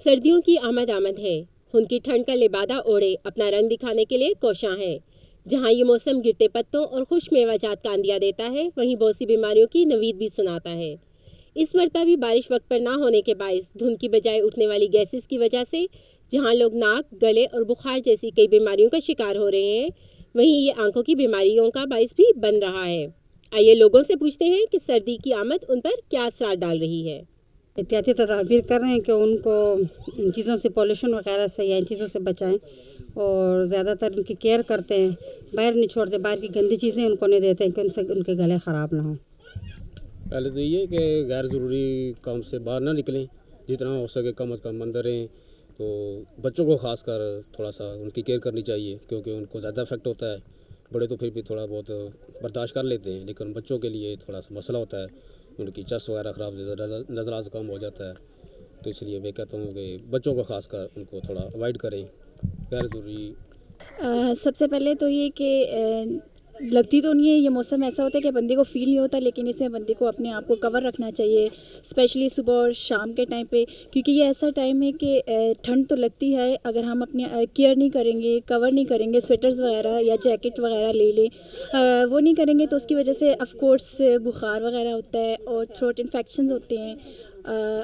سردیوں کی آمد ہے. ان کی ٹھنڈ کا لبادہ اوڑھے اپنا رنگ دکھانے کے لیے کوشاں ہے. جہاں یہ موسم گرتے پتوں اور خوش میوہ جات کا اندیا دیتا ہے، وہیں بہت سی بیماریوں کی نوید بھی سناتا ہے. اس مرتبہ بھی بارش وقت پر نہ ہونے کے باعث دھند کی بجائے اٹھنے والی گیسز کی وجہ سے جہاں لوگ ناک، گلے اور بخار جیسی کئی بیماریوں کا شکار ہو رہے ہیں، وہیں یہ آنکھوں کی بیماریوں کا باعث بھی بن رہا ہے. آئیے لوگوں سے پوچھتے ہیں کہ سردی کی آمد ان پر کیا اثرات ڈال رہی ہے. احتیاطی تدابیر کر رہے ہیں کہ ان کو ان چیزوں سے، پولیوشن وغیرہ سے یا ان چیزوں سے بچائیں، اور زیادہ تر ان کی کیئر کرتے ہیں. باہر نہیں چھوڑتے، باہر کی گندی چیزیں ان کو نہیں دیتے ہیں کہ ان سے ان کے گلے خراب نہ ہوں. پہلے تو یہ کہ غیر ضروری کام سے باہر نہ نکلیں، جتنا ہو سکے کم از کم اندر رہیں. تو بچوں کو خاص کر تھوڑا سا ان کی کیئر کرنی چاہیے، کیونکہ ان کو زیادہ افیکٹ ہوتا ہے. بڑے تو پھر بھی تھوڑا بہت برداشت کر لیتے ہیں، لیکن بچوں کے لیے تھوڑا سا مسئلہ ہوتا ہے. ان کی چست وغیرہ خراب، نظراز کم ہو جاتا ہے. تو اس لیے میں کہتا ہوں کہ بچوں کو خاص کر ان کو تھوڑا اوائڈ کریں غیر ضروری. سب سے پہلے تو یہ کہ لگتی تو نہیں ہے، یہ موسم ایسا ہوتا ہے کہ بندے کو فیل نہیں ہوتا، لیکن اس میں بندے کو اپنے آپ کو کور رکھنا چاہیے، اسپیشلی صبح اور شام کے ٹائم پہ، کیونکہ یہ ایسا ٹائم ہے کہ ٹھنڈ تو لگتی ہے. اگر ہم اپنی کیئر نہیں کریں گے، کور نہیں کریں گے، سویٹرز وغیرہ یا جیکٹ وغیرہ لے لیں، وہ نہیں کریں گے تو اس کی وجہ سے آف کورس بخار وغیرہ ہوتا ہے اور تھروٹ انفیکشنز ہوتے ہیں.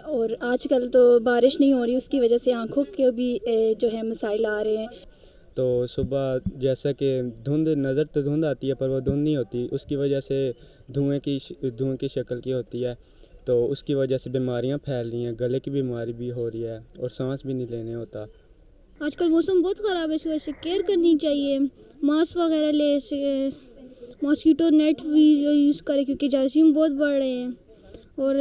اور آج کل تو بارش نہیں ہو رہی، اس کی وجہ سے آنکھوں کے بھی جو ہے مسائل آ رہے ہیں. تو صبح جیسا کہ نظر تو دھند آتی ہے، پر وہ دھند نہیں ہوتی، اس کی وجہ سے دھوئیں کی شکل کی ہوتی ہے. تو اس کی وجہ سے بیماریاں پھیل رہی ہیں، گلے کی بیماری بھی ہو رہی ہے اور سانس بھی نہیں لینے ہوتا. آج کل موسم بہت خراب ہے، اس وجہ سے کیئر کرنی چاہیے. ماسک وغیرہ لے، ماسکیٹو نیٹ بھی یوز کرے، کیونکہ جراثیم بہت بڑھ رہے ہیں اور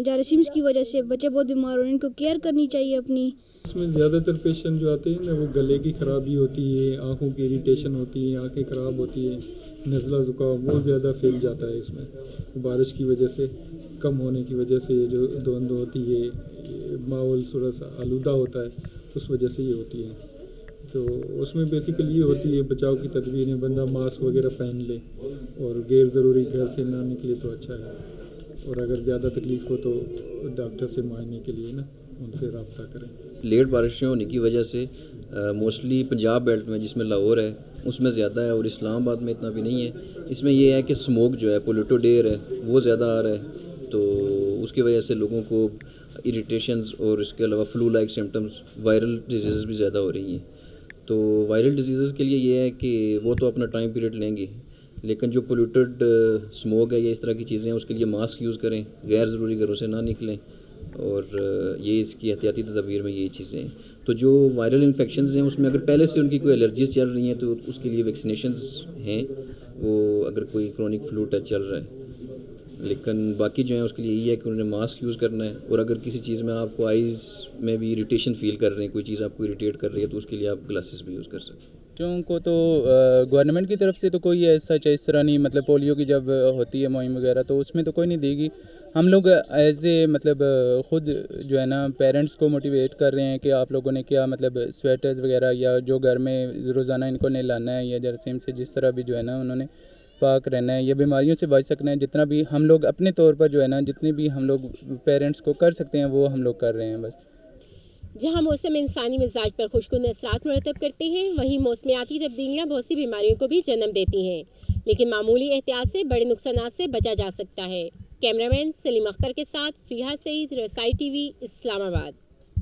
جراثیم کی وجہ سے بچے بہت بیمار ہو رہے ہیں. ان کو کیئر کرنی چاہیے اپنی. اس میں زیادہ تر پیشنٹ جو آتے ہیں نا، وہ گلے کی خرابی ہوتی ہے، آنکھوں کی اریٹیشن ہوتی ہے، آنکھیں خراب ہوتی ہیں، نزلہ زکام بہت زیادہ پھیل جاتا ہے. اس میں بارش کی وجہ سے، کم ہونے کی وجہ سے جو دھند ہوتی ہے، ماحول تھوڑا سا آلودہ ہوتا ہے، اس وجہ سے یہ ہوتی ہے. تو اس میں بیسیکلی یہ ہوتی ہے بچاؤ کی تدبیریں، بندہ ماسک وغیرہ پہن لے اور غیر ضروری گھر سے نہ نکلے تو اچھا ہے. اور اگر زیادہ تکلیف ہو تو ڈاکٹر سے معائنے کے لیے نا ان سے رابطہ کریں. لیٹ بارشیں ہونے کی وجہ سے موسٹلی پنجاب بیلٹ میں، جس میں لاہور ہے، اس میں زیادہ ہے، اور اسلام آباد میں اتنا بھی نہیں ہے. اس میں یہ ہے کہ اسموک جو ہے، پولیوٹڈ ایئر ہے، وہ زیادہ آ رہا ہے. تو اس کی وجہ سے لوگوں کو اریٹیشنز اور اس کے علاوہ flu like symptoms, viral diseases بھی زیادہ ہو رہی ہیں. تو وائرل ڈیزیزز کے لیے یہ ہے کہ وہ تو اپنا ٹائم پیریڈ لیں گے، لیکن جو پولیوٹڈ اسموک ہے یا اس طرح کی چیزیں ہیں، اس کے لیے ماسک یوز کریں، غیر ضروری گھروں سے نہ نکلیں. اور یہ اس کی احتیاطی تدابیر میں یہی چیزیں ہیں. تو جو وائرل انفیکشنز ہیں، اس میں اگر پہلے سے ان کی کوئی الرجیز چل رہی ہیں تو اس کے لیے ویکسینیشنز ہیں، وہ اگر کوئی کرونک فلو ٹچ چل رہا ہے. لیکن باقی جو ہیں اس کے لیے یہی ہے کہ انہوں نے ماسک یوز کرنا ہے. اور اگر کسی چیز میں آپ کو آئیز میں بھی اریٹیشن فیل کر رہے ہیں، کوئی چیز آپ کو اریٹیٹ کر رہی ہے، تو اس کے لیے آپ گلاسز بھی یوز کر سکتے ہیں. بچوں کو تو گورنمنٹ کی طرف سے تو کوئی ایسا اس طرح نہیں، مطلب پولیو کی جب ہوتی ہے مہم وغیرہ تو اس میں تو کوئی نہیں دے گی. ہم لوگ ایز اے مطلب خود جو ہے نا پیرنٹس کو موٹیویٹ کر رہے ہیں کہ آپ لوگوں نے کیا مطلب سویٹرز وغیرہ یا جو گھر میں روزانہ ان کو نہیں لانا ہے، یا جراثیم سے جس طرح بھی جو ہے نا انہوں نے پاک رہنا ہے، یا بیماریوں سے بچ سکنا ہے. جتنا بھی ہم لوگ اپنے طور پر جو ہے نا جتنے بھی ہم لوگ پیرنٹس کو کر سکتے ہیں وہ ہم لوگ کر رہے ہیں بس. جہاں موسم انسانی مزاج پر خوشگوار اثرات مرتب کرتے ہیں، وہیں موسمیاتی تبدیلیاں بہت سی بیماریوں کو بھی جنم دیتی ہیں، لیکن معمولی احتیاط سے بڑے نقصانات سے بچا جا سکتا ہے. کیمرہ مین سلیم اختر کے ساتھ فریحہ سعید، رسائی ٹی وی، اسلام آباد.